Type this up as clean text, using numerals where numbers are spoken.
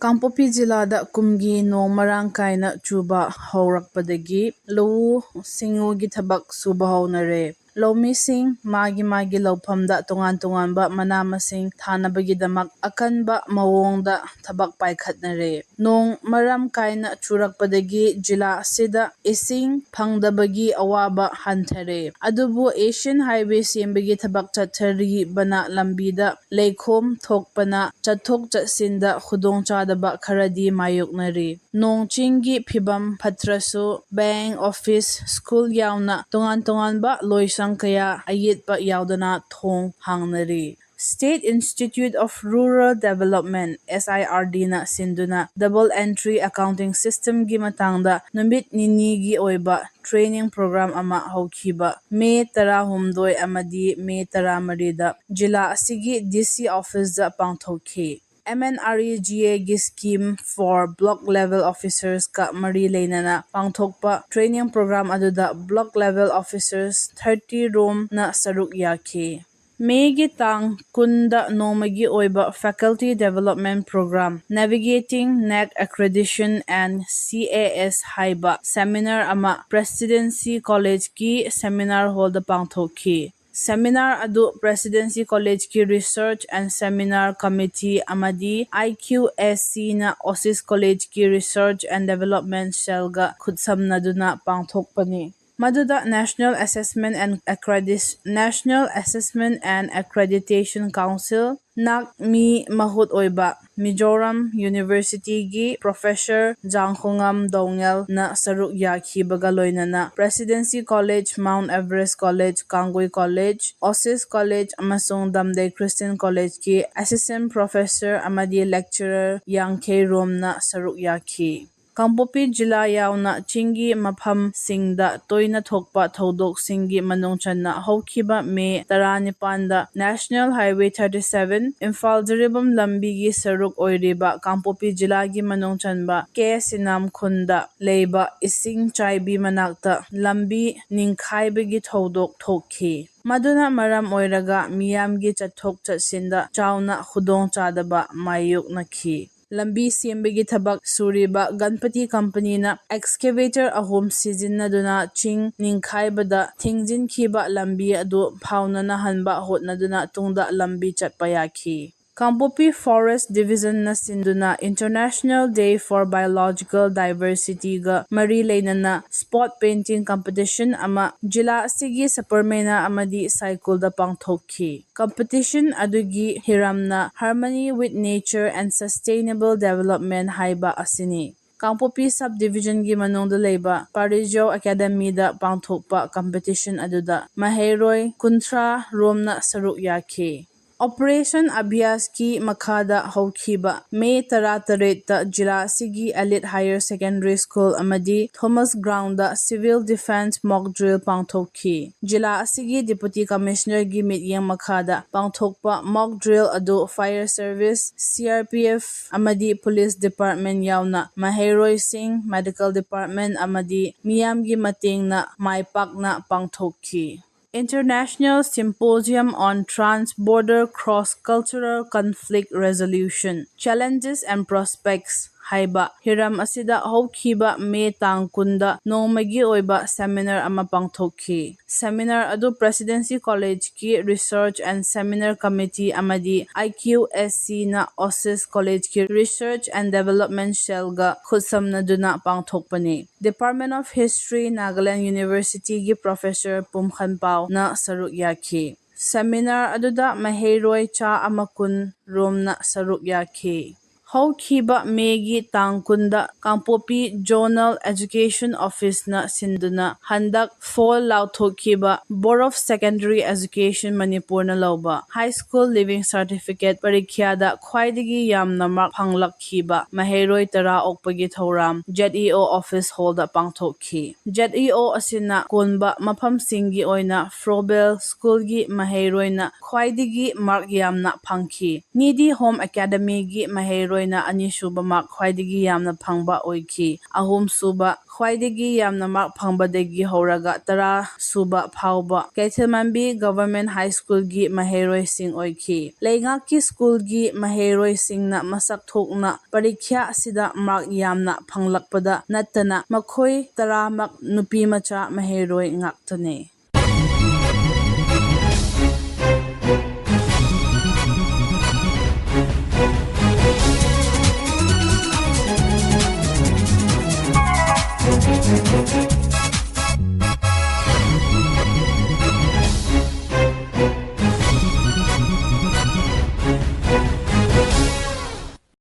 Kangpokpi jilada kumgi nong marang kaina chuba haurakpadagi lou singugi thabak suba haunare. Lौmising magi lauphamda tongan-tonganba mana-masing thanabagi-damak akanba mawongda thabak paikhatnare. Nong maram kaina churakpadagi jila asida ising phangdabagi awaba hanthare. Adubu Asian Highway sembagi thabak chathari-bana lambida leikhom thokpana chathok-chasinda khudongchadaba kharadi mayoknari. Nong chinggi phibam phatrasu bank, office, school yauna tongan-tonganba loisang kaya ayitpa yaudana thong hangnari. State Institute of Rural Development SIRD na sinduna double entry accounting system gi matangda numit nini gi oiba training program ama haukiba May 12 amadi May 13 da jila asigi DC office da pangthokhi. MNREGA gi scheme for block level officers ka mari leinana pangthokpa training program aduda block level officers 30 rom na saruk yaki. May gi tang kunda nomagi oiba faculty development program navigating NAC accreditation and CAS haiba seminar ama Presidency College ki seminar hall da pangthokhi. Seminar adu Presidency College ki Research and Seminar Committee amadi IQSC na OSIS College ki Research and Development Cell ga khutsamnaduna pangthokpani. Maduda National Assessment and Accreditation Council nak mi mahut oiba Mizoram University gi Professor Jangkhongam Dongel na saruk yakhibaga loinana Presidency College, Mount Everest College, Kangui College, OSIS College amasung Damdai Christian College ki Assistant Professor amadi Lecturer Yangkhei rom na saruk yakhi. Kangpokpi jila yauna chingi mapham singda toina thokpa thodok singi manungchanna haukiba May 19 da National Highway 37 Imphal Jiribam lambi gi saruk oiriba Kangpokpi jila gi manungchanba K Sinam khunda leiba ising chaibi manakta lambi ningkhaibagi thodok thokhi. Maduna maram oiraga miyamgi chathok chasinda chauna khudongchadaba mayoknakhi. Lambi sembagi thabak suriba Ganpati Company na excavator ahom sijinnaduna ching ningkhaibada thingjinkhiba lambi adu phaunana hanba hotnaduna tungda lambi chatpa yakhi. Kangpokpi Forest Division na sinduna International Day for Biological Diversity ga mari leinana spot painting competition ama jila asigi saparmena amadi cycle da pangthokhi. Competition adugi hiramna Harmony with Nature and Sustainable Development haiba asini. Kangpokpi Subdivision gi manungda leiba Parijau Academy da pangthokpa competition aduda mahairoi kunthra romna saruk yakhi. Operation Abhyas ki makhada haukiba May 18 ta jila sigi Elite Higher Secondary School amadi Thomas Ground da Civil Defense Mock Drill pangthokhi. Jila asigi Deputy Commissioner gi mityang makhada pangthokpa mock drill adu Fire Service, CRPF amadi Police Department yauna mahairoi sing Medical Department amadi miyam gi mating na maipakna pangthokhi. International Symposium on Trans-Border Cross-Cultural Conflict Resolution Challenges and Prospects haiba hiram asida haukiba May tang kunda nongmagi oiba seminar ama pangthokhi. Seminar adu Presidency College ki Research and Seminar Committee amadi IQSC na OSIS College ki Research and Development Cell ga khutsamnaduna pangthokpani. Department of History Nagaland University gi Professor Pumkhanpao na saruk yakhi. Seminar aduda mahairoi cha amakun rom na saruk yakhi. Haukiba May tang kunda Kangpokpi Zonal Education Office na sinduna handak fall lauthokiba Board of Secondary Education Manipur na lauba High School Living Certificate parikhyada khwaidagi yamna mark phanglakhiba mahairoi tara okpagi thoram ZEO Office Hall da pangthokhi. ZEO asina konba mapham singi oina Frobel School gi mahairoi na khwaidagi mark yamna phangkhi. Needy Home Academy gi mahairoi ꯑꯣꯏꯅ ꯑꯅꯤꯁꯨꯕ mark ꯈ꯭ꯋꯥꯏꯗꯒꯤ ꯌꯥꯝꯅ ꯐꯪꯕ ꯑꯣꯏꯈꯤ꯫ ꯑꯍꯨꯝꯁꯨꯕ ꯈ꯭ꯋꯥꯏꯗꯒꯤ ꯌꯥꯝꯅ mark ꯐꯪꯕꯗꯒꯤ ꯍꯧꯔꯒ 10ꯁꯨꯕ ꯐꯥꯎꯕ ꯀꯩꯊꯦꯜꯃꯟꯕꯤ ꯒꯚꯔꯟꯃꯦꯟꯠ ꯍꯥꯏ ꯁ꯭ꯀꯨꯜꯒꯤ ꯃꯍꯩꯔꯣꯏꯁꯤꯡ ꯑꯣꯏꯈꯤ꯫ ꯂꯩꯉꯥꯛꯀꯤ ꯁ꯭ꯀꯨꯜꯒꯤ ꯃꯍꯩꯔꯣꯏꯁꯤꯡꯅ ꯃꯁꯛ ꯊꯣꯛꯅ ꯄꯔꯤꯈ꯭ꯌꯥ ꯑꯁꯤꯗ ꯃꯥꯔꯛ ꯌꯥꯝꯅ ꯐꯪꯂꯛꯄꯗ ꯅꯠꯇꯅ ꯃꯈꯣꯏ 10ꯃꯛ ꯅꯨꯄꯤꯃꯆꯥ ꯃꯍꯩꯔꯣꯏ ꯉꯥꯛꯇꯅꯤ꯫